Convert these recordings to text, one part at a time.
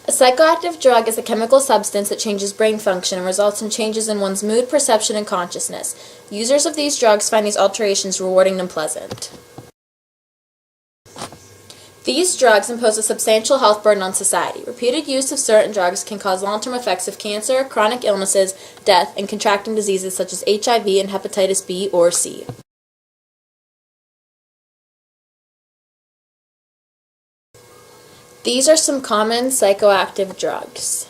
A psychoactive drug is a chemical substance that changes brain function and results in changes in one's mood, perception, and consciousness. Users of these drugs find these alterations rewarding and pleasant. These drugs impose a substantial health burden on society. Repeated use of certain drugs can cause long-term effects of cancer, chronic illnesses, death, and contracting diseases such as HIV and hepatitis B or C. These are some common psychoactive drugs.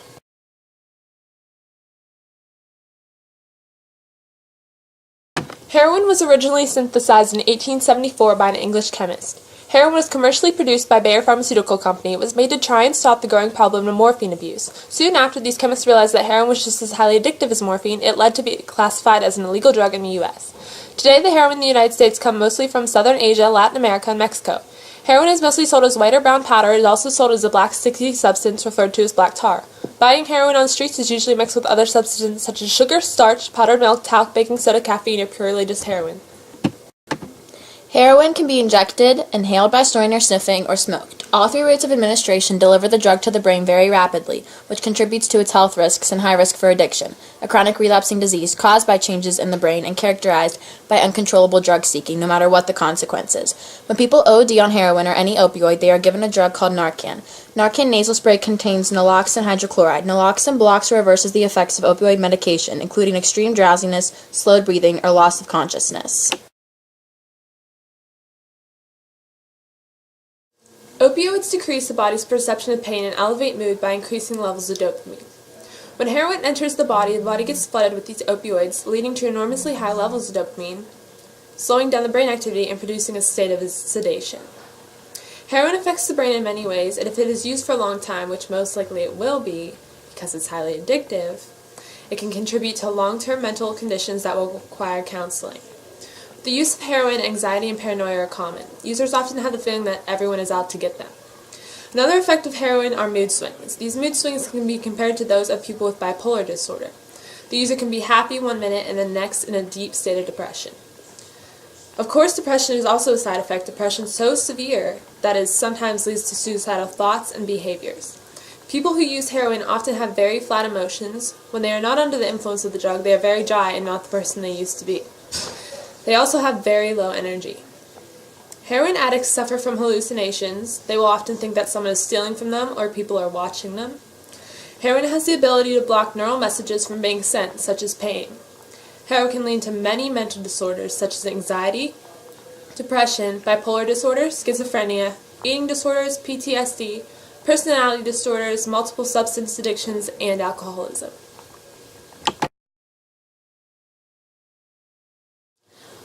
Heroin was originally synthesized in 1874 by an English chemist. Heroin was commercially produced by Bayer Pharmaceutical Company. It was made to try and stop the growing problem of morphine abuse. Soon after these chemists realized that heroin was just as highly addictive as morphine, it led to be classified as an illegal drug in the U.S. Today, the heroin in the United States comes mostly from Southern Asia, Latin America, and Mexico. Heroin is mostly sold as white or brown powder. It is also sold as a black sticky substance referred to as black tar. Buying heroin on the streets is usually mixed with other substances such as sugar, starch, powdered milk, talc, baking soda, caffeine, or purely just heroin. Heroin can be injected, inhaled by snorting or sniffing, or smoked. All three routes of administration deliver the drug to the brain very rapidly, which contributes to its health risks and high risk for addiction, a chronic relapsing disease caused by changes in the brain and characterized by uncontrollable drug seeking, no matter what the consequences. When people OD on heroin or any opioid, they are given a drug called Narcan. Narcan nasal spray contains naloxone hydrochloride. Naloxone blocks or reverses the effects of opioid medication, including extreme drowsiness, slowed breathing, or loss of consciousness. Opioids decrease the body's perception of pain and elevate mood by increasing levels of dopamine. When heroin enters the body gets flooded with these opioids, leading to enormously high levels of dopamine, slowing down the brain activity and producing a state of sedation. Heroin affects the brain in many ways, and if it is used for a long time, which most likely it will be, because it's highly addictive, it can contribute to long-term mental conditions that will require counseling. The use of heroin, anxiety, and paranoia are common. Users often have the feeling that everyone is out to get them. Another effect of heroin are mood swings. These mood swings can be compared to those of people with bipolar disorder. The user can be happy one minute and the next in a deep state of depression. Of course, depression is also a side effect. Depression so severe that it sometimes leads to suicidal thoughts and behaviors. People who use heroin often have very flat emotions. When they are not under the influence of the drug, they are very dry and not the person they used to be. They also have very low energy. Heroin addicts suffer from hallucinations. They will often think that someone is stealing from them or people are watching them. Heroin has the ability to block neural messages from being sent, such as pain. Heroin can lead to many mental disorders such as anxiety, depression, bipolar disorder, schizophrenia, eating disorders, PTSD, personality disorders, multiple substance addictions, and alcoholism.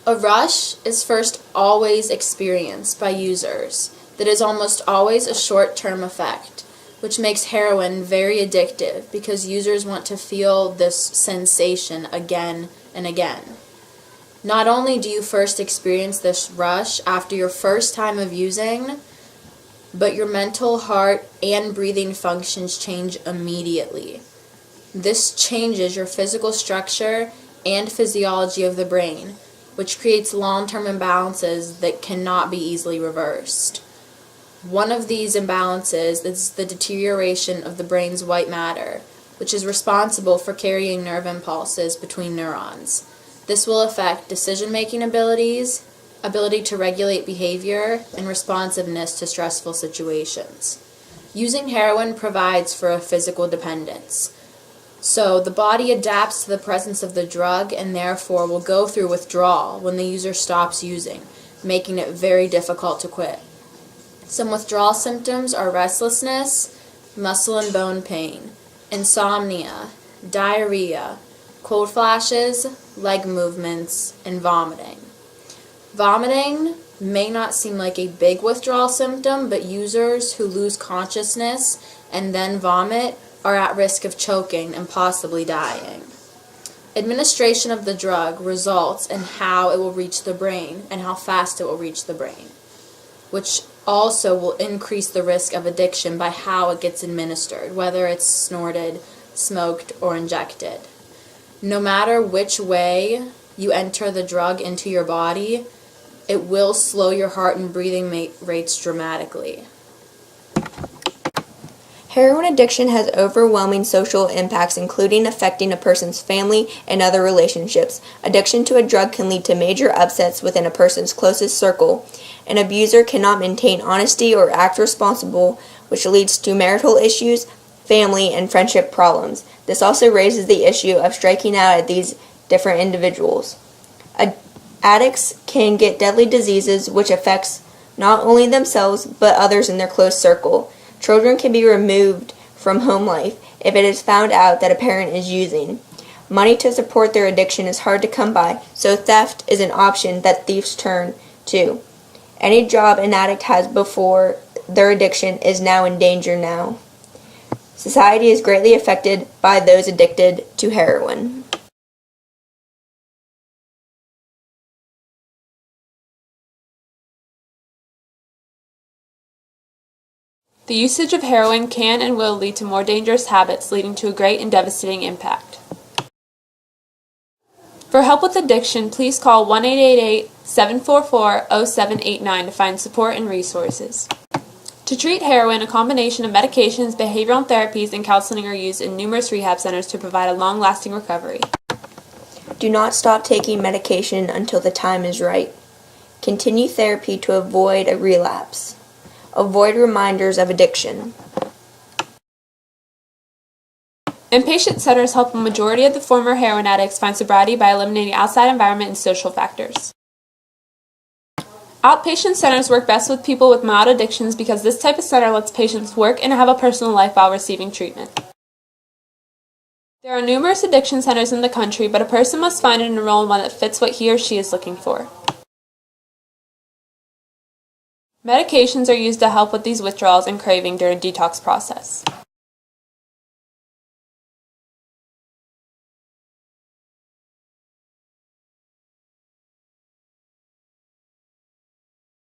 A rush is first always experienced by users that is almost always a short-term effect, which makes heroin very addictive because users want to feel this sensation again and again. Not only do you first experience this rush after your first time of using, but your mental, heart, and breathing functions change immediately. This changes your physical structure and physiology of the brain, which creates long-term imbalances that cannot be easily reversed. One of these imbalances is the deterioration of the brain's white matter, which is responsible for carrying nerve impulses between neurons. This will affect decision-making abilities, ability to regulate behavior, and responsiveness to stressful situations. Using heroin provides for a physical dependence. So the body adapts to the presence of the drug and therefore will go through withdrawal when the user stops using, making it very difficult to quit. Some withdrawal symptoms are restlessness, muscle and bone pain, insomnia, diarrhea, cold flashes, leg movements, and vomiting. Vomiting may not seem like a big withdrawal symptom, but users who lose consciousness and then vomit are at risk of choking and possibly dying. Administration of the drug results in how it will reach the brain and how fast it will reach the brain, which also will increase the risk of addiction by how it gets administered, whether it's snorted, smoked, or injected. No matter which way you enter the drug into your body, it will slow your heart and breathing rates dramatically. Heroin addiction has overwhelming social impacts, including affecting a person's family and other relationships. Addiction to a drug can lead to major upsets within a person's closest circle. An abuser cannot maintain honesty or act responsible, which leads to marital issues, family, and friendship problems. This also raises the issue of striking out at these different individuals. Addicts can get deadly diseases which affects not only themselves but others in their close circle. Children can be removed from home life if it is found out that a parent is using. Money to support their addiction is hard to come by, so theft is an option that thieves turn to. Any job an addict has before their addiction is now in danger now. Society is greatly affected by those addicted to heroin. The usage of heroin can and will lead to more dangerous habits, leading to a great and devastating impact. For help with addiction, please call 1-888-744-0789 to find support and resources. To treat heroin, a combination of medications, behavioral therapies, and counseling are used in numerous rehab centers to provide a long-lasting recovery. Do not stop taking medication until the time is right. Continue therapy to avoid a relapse. Avoid reminders of addiction. Inpatient centers help a majority of the former heroin addicts find sobriety by eliminating outside environment and social factors. Outpatient centers work best with people with mild addictions because this type of center lets patients work and have a personal life while receiving treatment. There are numerous addiction centers in the country, but a person must find and enroll in one that fits what he or she is looking for. Medications are used to help with these withdrawals and craving during detox process.